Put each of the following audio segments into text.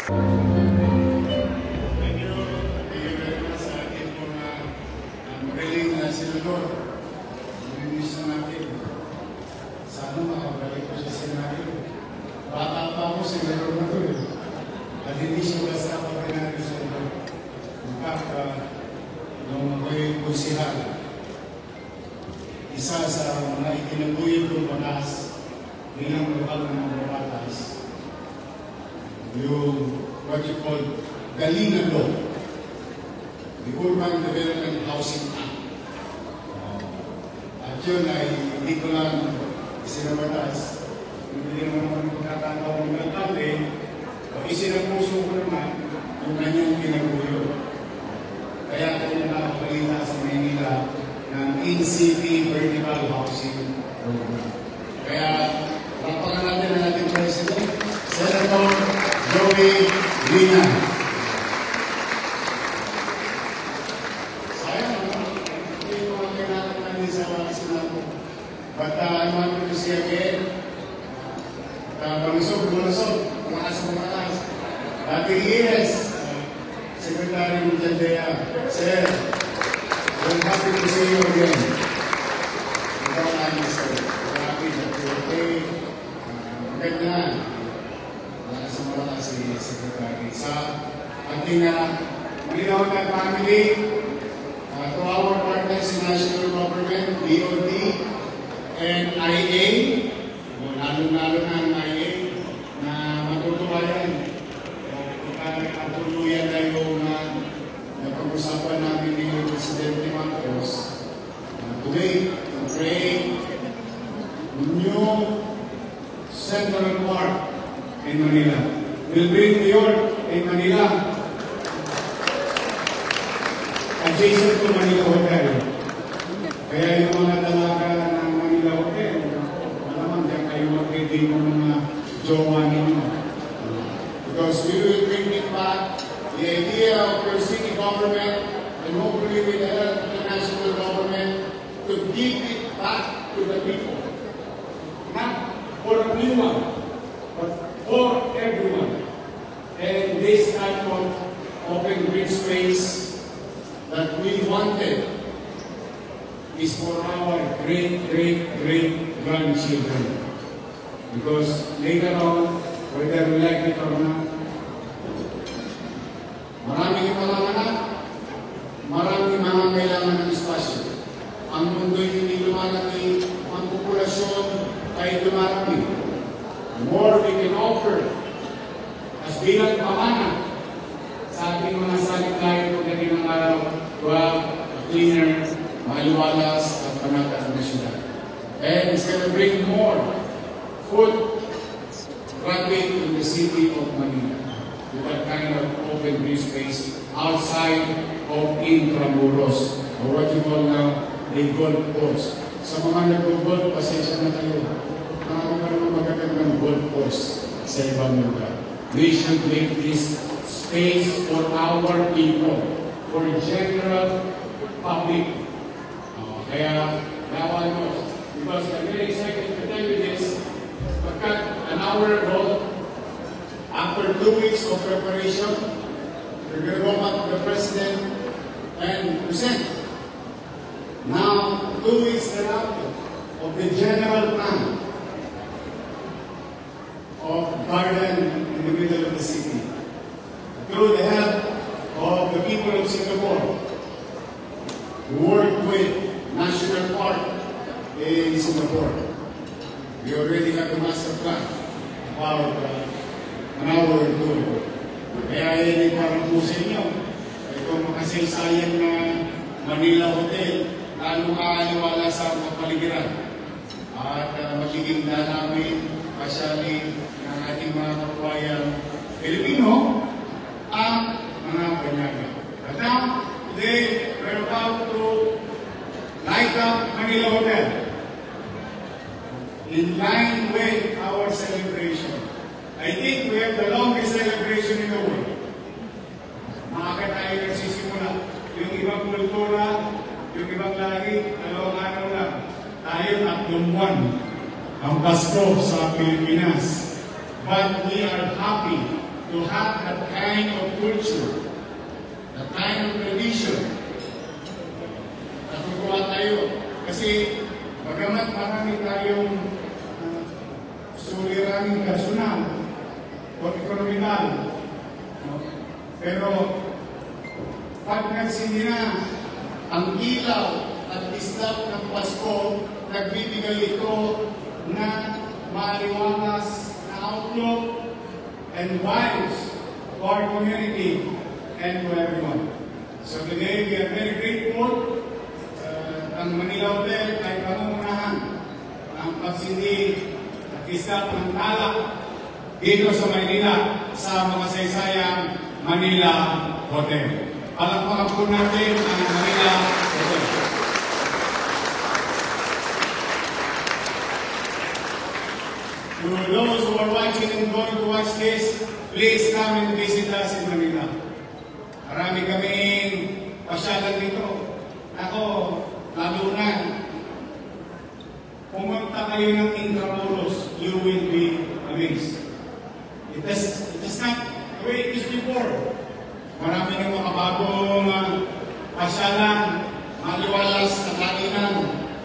Magaling na senador. Naminis na natin. Sana makabalik ko sa senador. Bata pa ako, senador na to. At hindi siya basta ordinary senador. In fact, nung ako'y konsihal, isa sa mga itinaguyod kong batas bilang lokal ng mga batas, yung what you call Galingan Law, the Urban Development Housing Act. At yun ay hindi ko lang isinabatas. Hindi naman ako magkakataon ng alkalde, isinapuso ko naman yung kanyang pinaguyod. Kaya ako nakabalita sa Manila ng in-city vertical housing program. Kaya rapakan natin ang ating President, Senator Joey Lina. But I want to see again, Malusog, Malas, Ate Ines, Secretary Mujadea, Sir, we're happy to see you again. Without any sir, we're happy that you're okay. Maganda, Malas si Secretary. Sa ating Malinawagan family, to our partners in national government, DOD, and IA, lalo-lalo na ang IA, na matutuwa yan. Pagkakatuluyan na yung napag-usapan namin ni Presidente Marcos. Today, to create new Central Park in Manila. We'll bring New York in Manila, adjacent to Manila Hotel. Kaya yung mga dalaga ng Manila Hotel, alam diyan kayo mag-ready ng mga jowa ninyo. Because we will bring it back, the idea of your city government, and hopefully with the help of the national government, to give it back to the people. Not for anyone, but for everyone. And this type of open green space that we wanted is for our great-grandchildren. Because later on, whether we like it or not, maraming ipanganak, maraming mga kailangan ng espasyo. Ang mundo'y hindi lumalaki, ang populasyon ay lumalaki. The more we can offer as bilang pamana sa ating mga salit-lain pagdating ng araw, cleaner, maliwalas at panatag na sila. And it's going to bring more food traffic in the city of Manila with that kind of open green space outside of Intramuros, or what you call now the Gold Coast. Sa mga nag-gold, pasensya na kayo. Marami pa naman magagandang gold coast sa ibang lugar. We should make this space for our people, for general public. Kaya, now I know, because I'm very excited to tell you this, an hour ago, after 2 weeks of preparation, we're going to go back to the President and present. Now, 2 weeks thereafter, of the general plan of garden in the middle of the city, through the help of the people of Singapore, who work with National Park in Singapore. We already have the master plan about an hour ago. Kaya yun ay parang po sa inyo. Itong makasaysayan na Manila Hotel, lalo kaaliwala sa kapaligiran. At magiging namin, pasyali ng ating mga kababayan Pilipino, ang mga banyaga. At now, today, we're about to light up Manila Hotel in line with our celebration. I think we have the longest celebration in the world. Maaga tayo nagsisimula. Yung ibang kultura, yung ibang lahi, 2 araw lang. Tayo 3 buwan ang Pasko sa Pilipinas. But we are happy to have that kind of culture, that kind of tradition. Natutuwa tayo kasi bagamat marami tayong suliraning personal o ekonomikal, pero pag nagsindi na ang ilaw at islap ng Pasko, nagbibigay ito na maliwalas na outlook and vibes to our community and to everyone. So today we are very grateful. Ang Manila Hotel ay pangungunahan ang pagsindi at islap ng tala dito sa Manila sa mga saysayang Manila Hotel. Palakpakan po natin ang Manila Hotel. To those who are watching and going to watch this, please come and visit us in Manila. Marami kaming pasyalan dito. Ako, lalo na, pumunta kayo ng Intramuros, you will be amazed. It is not the way it is before. Marami ng mga bagong pasyalan, maliwalas na kainan,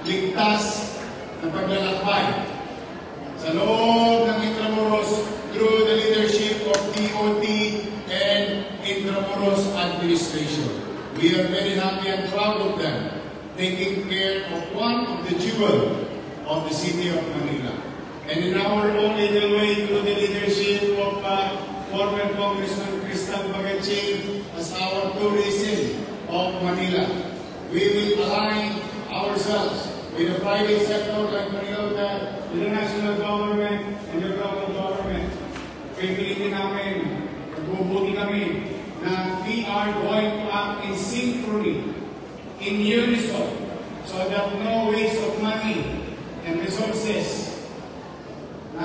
ligtas na paglalakbay. Sa loob ng Intramuros, through the leadership of DOT and Intramuros administration. We are very happy and proud of them, taking care of one of the jewels of the city of Manila. And in our own little way, through the leadership of former Congressman Crystal Bagaching as our tourism of Manila, we will align ourselves with the private sector like Manila, with the national government and the local government. Pipilitin namin, magbubuti kami na we are going to act in synchrony, in unison, so that no waste of money and resources na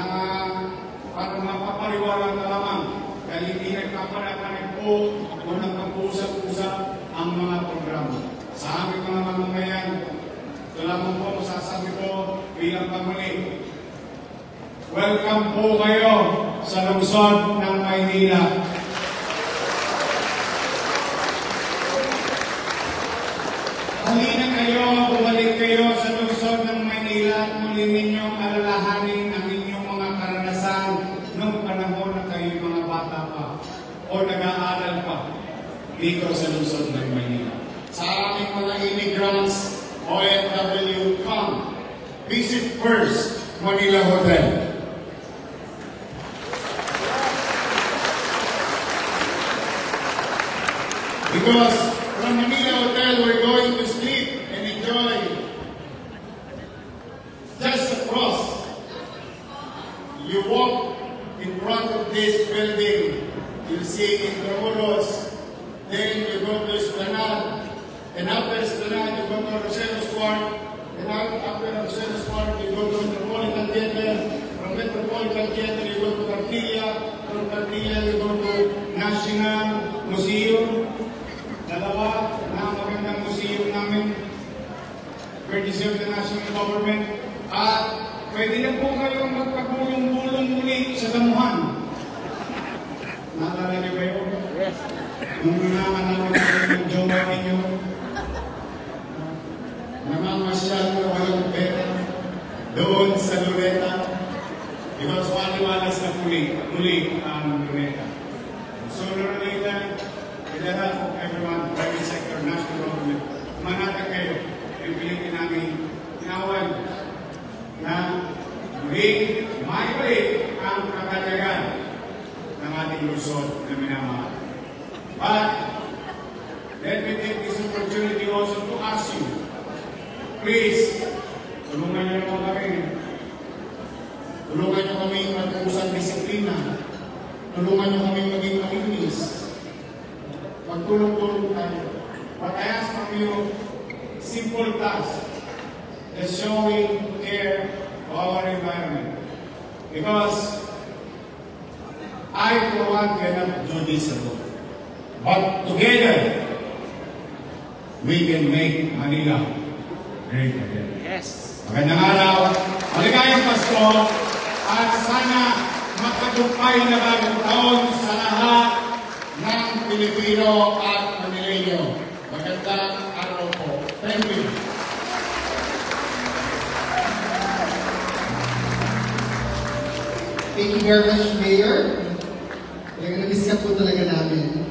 para mapapariwara na lamang dahil hindi nagpapanag po o nagpag-usap-usap ang mga programa. Sa aming mga mamamayan, ito lamang po masasabi ko bilang pamuli. Welcome po kayo sa lungsod ng Maynila. Halina kayo, bumalik kayo sa lungsod ng Maynila at muli ninyong alalahanin ang inyong mga karanasan noong panahon na kayo mga bata pa o nag-aaral pa dito sa lungsod ng Maynila. Sa aming mga immigrants, OFW, come, visit first Manila Hotel. Because from Manila Hotel, we're going to sleep and enjoy just across. You walk in front of this building, you'll see Intramuros, then you go to Esplanade, and after Esplanade, you go to Roseros Park, and after Roseros Park, you go to Metropolitan Theater, from Metropolitan Theater, you go to Cartilla, from Cartilla, you go to National Museum, dalawa na magandang museum namin, courtesy of the national government, at pwede na po kayong magpagulong-bulong muli sa damuhan. Naalala niyo ba yun? Yes. Nung nangangalan kayo ng jowa ninyo, namamasyal na walang pera doon sa Luneta. Because waliwalas na muli ang Luneta. Sooner or later, with the help of everyone, private sector, national government, manatag kayo, pipilitin namin inawan na muling maibalik ang katatagan ng ating lungsod na minamahal. But, let me take this opportunity also to ask you, please, tulungan niyo naman kami. Tulungan niyo kami mag-uusap disiplina. Tulungan niyo kami maging malinis. Magtulong-tulong tayo. What I ask from you, simple task, is showing care of our environment. Because I, for one, cannot do this alone. But together, we can make Manila great again. Yes. Magandang araw, maligayang Pasko, at sana matagumpay na bagong taon sa lahat ng Pilipino at Manileño. Magandang araw po. Thank you. Thank you very much, Mayor. Nag-miss po talaga namin.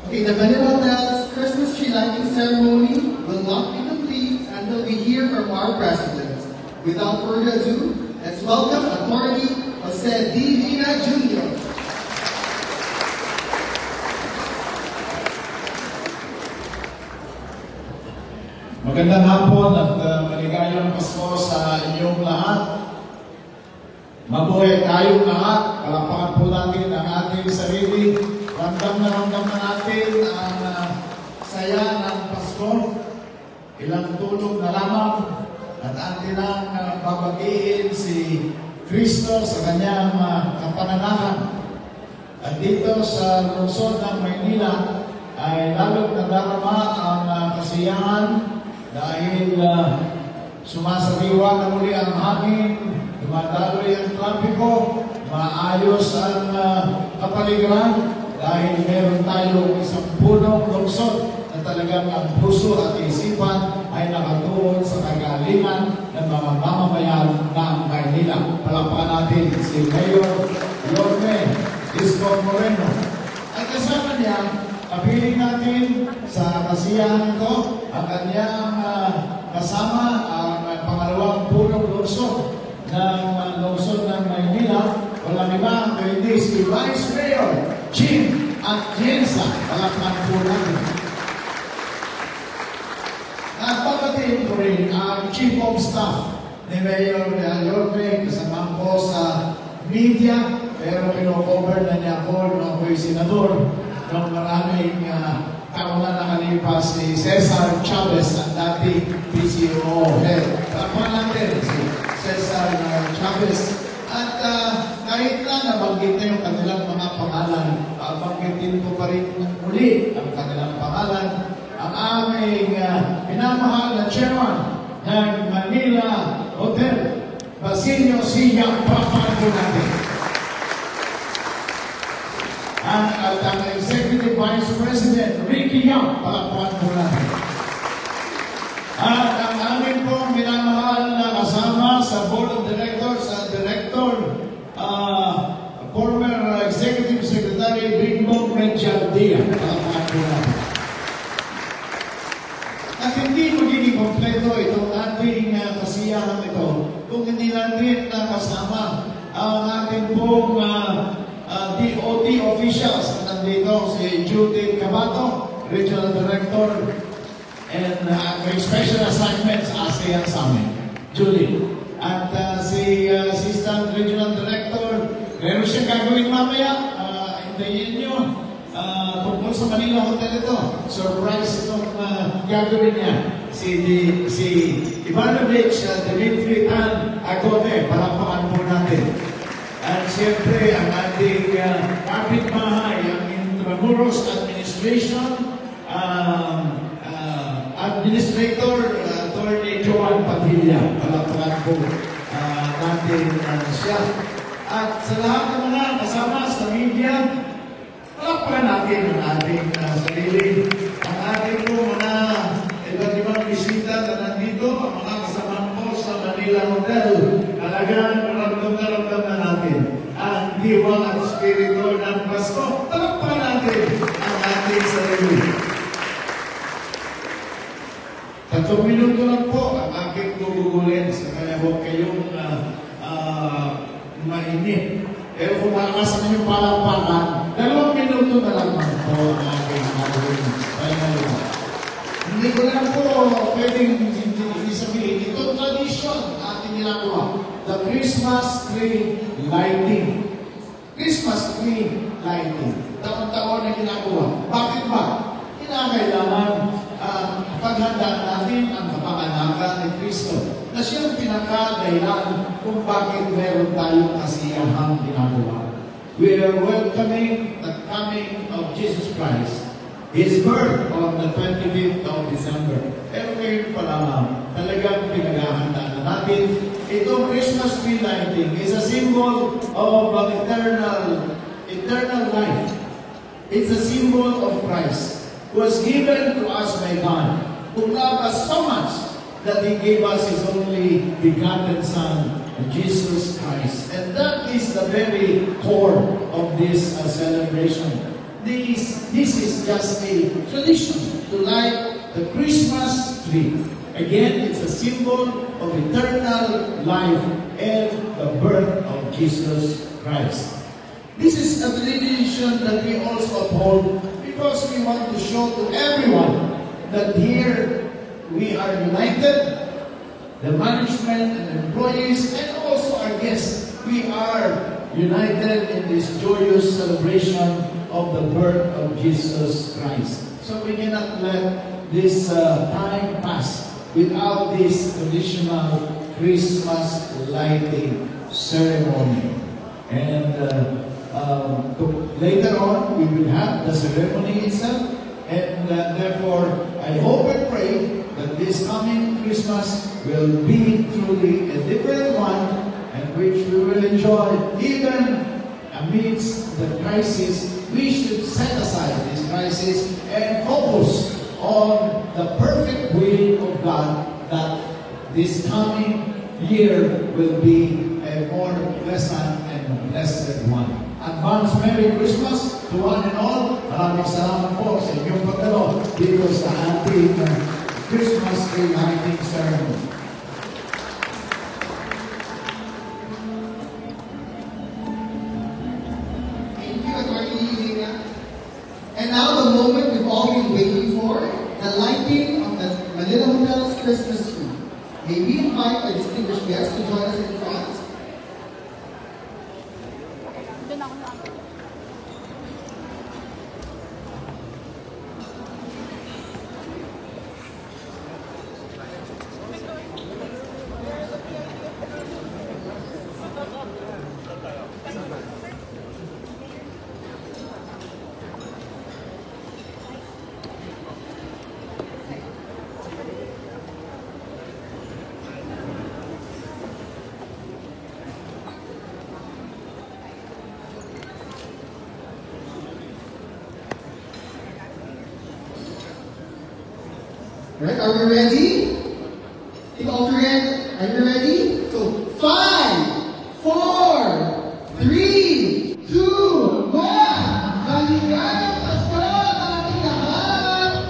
Okay, the Manila Hotel's Christmas tree lighting ceremony will not be complete until we hear from our President. Without further ado, let's welcome Attorney Jose D. Lina Jr. Magandang hapon at maligayang Pasko sa inyong lahat. Mabuhay tayong lahat. Palakpakan po natin ang ating sarili. Ramdam na natin ang saya ng Pasko. Ilang tulog na lamang at atin ang babagiin si Kristo sa kanyang kapananakan. At dito sa lungsod ng Maynila ay lalong nadarama ang kasiyahan dahil sumasariwa na muli ang hangin, dumadaloy ang trapiko, maayos ang kapaligiran dahil meron tayong isang punong lungsod na talagang ang puso at isipan ay nakatuon sa kagalingan ng mga mamamayan ng Maynila. Palakpakan natin si Mayor Yorme Isko Moreno. At kasama niya, kapiling natin sa kasiyahan ito ang kanyang kasama ang pangalawang punong lungsod ng lungsod ng Maynila. Walang iba, kundi si Vice Mayor Jim Atienza. Palakpakan po natin. At papatiin ko rin ang Chief of Staff ni Mayor Yorme, kasama po sa media, pero kino-cover na niya ako nung ako'y senador. Nung maraming taon na nakalipas si Cesar Chavez, ang dating PCO head. Palakpakan natin si Cesar Chavez. At kahit na nabanggit na yung kanilang mga pangalan, banggitin ko pa rin muli ang kanilang pangalan. Ang aming pinamahal na chairman ng Manila Hotel, Basilio Siya, palakpakan po natin. At ang Executive Vice President, Ricky Yang, palakpakan po natin. At ang aming pong minamahal na kasama sa Board of Directors at Director, former Executive Secretary Bingbong Medjaldia, palakpakan po natin. At hindi magiging kompleto itong ating kasiyahan ito kung hindi natin kasama ang ating pong DOT officials. Nandito si Judith Cabato, Regional Director, and may special assignments ASEAN Summit. Julie. At si Assistant Regional Director, meron siyang gagawin mamaya. Hintayin nyo. Tungkol sa Manila Hotel ito. Surprise itong gagawin niya. Si Ivanovich Dimitri Tan Agote. Palakpakan po natin. At siyempre, ang ating kapitbahay, ang Intramuros Administration, Administrator, Attorney Joan Padilla. Palakpakan po natin siya. At sa lahat ng mga kasama sa media, palakpakan natin ang ating sarili. Ang ating po mga iba't ibang bisita na nandito, ang mga kasama po sa Manila Hotel, talagang ramdam na natin ang diwa at spirito ng Pasko. Palakpakan natin ang ating sarili. 3 minuto lang po ang aking gugugulin sa kaya huwag kayong mainit. Pero kung malakasan yung palakpakan, 2 minuto na lang po ang aking gugugulin. Hindi ko lang po pwedeng sabihin. Ito tradition ating ginagawa. The Christmas tree lighting. Christmas tree lighting. Taon-taon na ginagawa. Bakit ba? Kinakailangan paghandaan natin ang kapanganakan ni Kristo na siyang pinakadahilan kung bakit meron tayong kasiyahang ginagawa. We are welcoming the coming of Jesus Christ, His birth on the 25th of December. Pero ngayon pa lamang, talagang pinaghahandaan na natin itong Christmas tree lighting is a symbol of eternal life. It's a symbol of Christ, who was given to us by God, who loved us so much that He gave us His only begotten Son, Jesus Christ. And that is the very core of this celebration. This is just a tradition to light the Christmas tree. Again, it's a symbol of eternal life and the birth of Jesus Christ. This is a tradition that we also uphold because we want to show to everyone that here we are united, the management and employees, and also our guests. We are united in this joyous celebration of the birth of Jesus Christ. So we cannot let this time pass without this traditional Christmas lighting ceremony. And later on, we will have the ceremony itself. And therefore, I hope and pray that this coming Christmas will be truly a different one, and which we will enjoy even amidst the crisis. We should set aside this crisis and focus on the perfect will of God, that this coming year will be a more pleasant and blessed one. Advance Merry Christmas to one and all. Maraming salamat po sa inyong pagdalo dito sa ating Christmas tree lighting ceremony. Thank you, Attorney Lina. And now the moment we've all been waiting for, the lighting of the Manila Hotel's Christmas tree. May we invite our distinguished guests to join us in front. Right, are we ready? Team alternate, are you ready? So, 5, 4, 3, 2, 1! Maligayang Pasko sa ating lahat!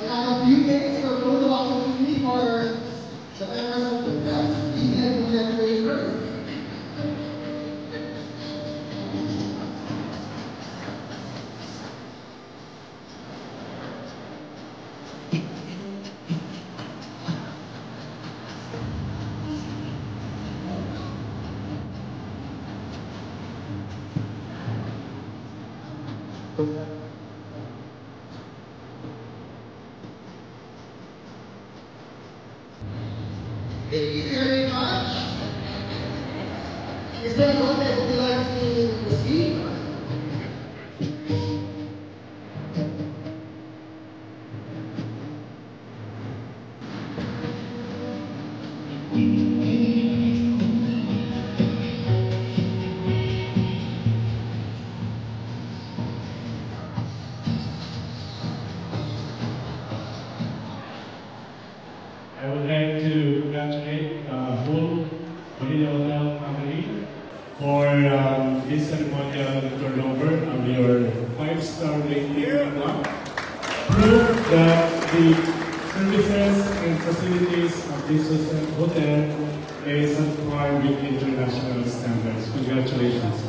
A few minutes for photo opportunity for the members of the press, media, and generators. Thank you very much. Is there anyone that would like to speak? I would like to congratulate the whole Manila Hotel family for this ceremonial turnover of your 5-star rating club. Prove that the services and facilities of this hotel is on par with international standards. Congratulations.